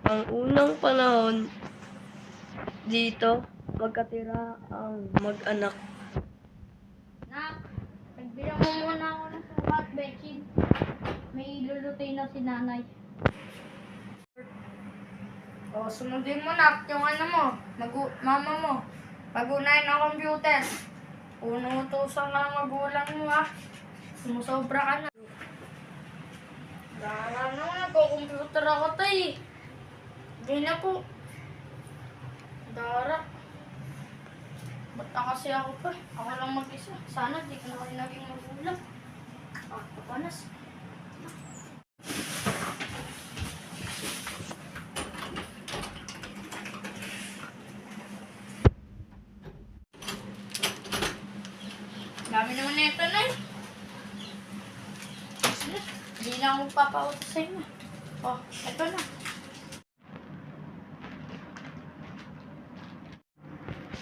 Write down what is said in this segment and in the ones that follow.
Ang unang panahon dito, magkatira ang mag-anak. Nak, nagbilang mo muna ako ng sukat, Betchin. May lulutuin na si nanay. O, sumundin mo, Nak, yung ano mo, mama mo. Pag-unahin ang computer. Unutusan lang magulang mo, ha. Sumusobra ka na. Dara naman, nagko-computer ako tayo. Hindi na po. Dara. Ba't na kasi ako pa? Ako lang mag-isa. Sana di ka na kayo naging magulang. Kapanas. Dami naman na ito, Nay. Hindi na ako magpapautos sa inyo. Oh, ito na.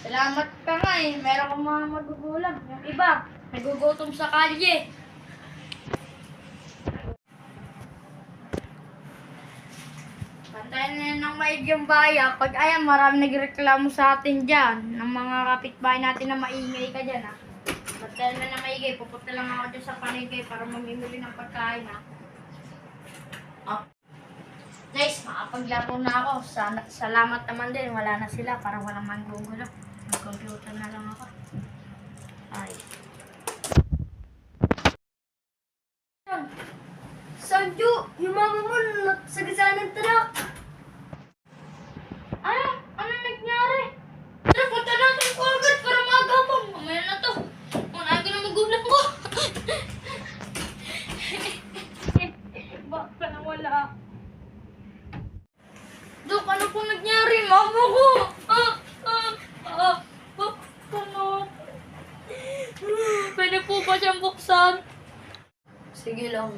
Salamat ka nga eh. Meron kang mga magugulang. Yung iba, nagugutom sa kalye. Pantayin na yan ng maig yung baya. Pag ayan, marami nagreklamo sa atin dyan. Ng mga kapitbahay natin na maingay ka dyan, ha. Pantayin na ng maigay. Pupunta lang ako dyan sa palengke para mamimili ng pagkain, ha. Oh. Guys, makapaglaro na ako. Salamat naman din. Wala na sila para walang manggugulo. Mag-computer na lang ako. Ay. Sanju, yung mama mo nasagasaan ng truck. Ano? Ano nangyari? Tara, punta natin ko agad para maagapang. Mamaya na to. Unagi na magulang ko. Bakit pa na wala? Dok, ano po nangyari? Mama ko! Ano? Pwede po ba siyang buksan? Sige lang.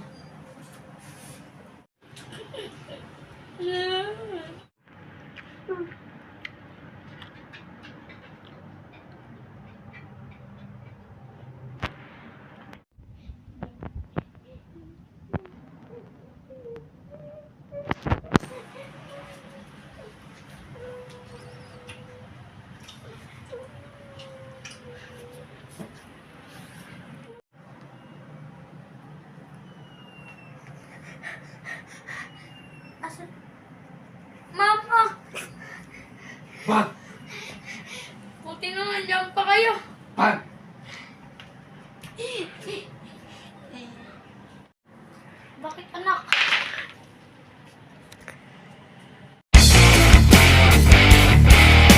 Asan? Mama! Pag! Buti na nandiyan pa kayo. Pag! Bakit anak?